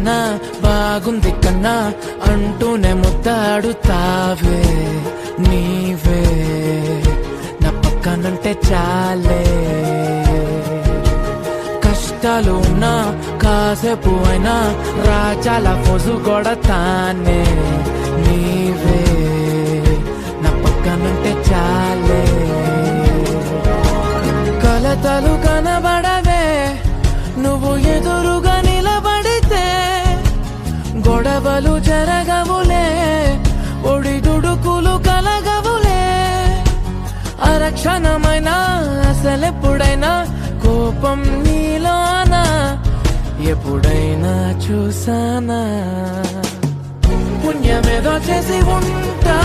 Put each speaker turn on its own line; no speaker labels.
కన్నా బాగుంది కన్నా అంటూనే ముద్దాడుతావే నీవే నా పక్కనుంటే చాలే కష్టాలు ఉన్నా కాసేపు అయినా రాజాల ఫోజు కొడతానే నీవే నా పక్కనుంటే చాలే కలతలు కనబడవే నువ్వు ఎదురుగా నిలబడితే గొడవలు జరగవులే ఒడిదుడుకులు కలగవులే అరక్షణమైనా అసలెప్పుడైనా కోపం నీలోనా ఎప్పుడైనా చూసానా పుణ్యమేదో చేసి ఉంటా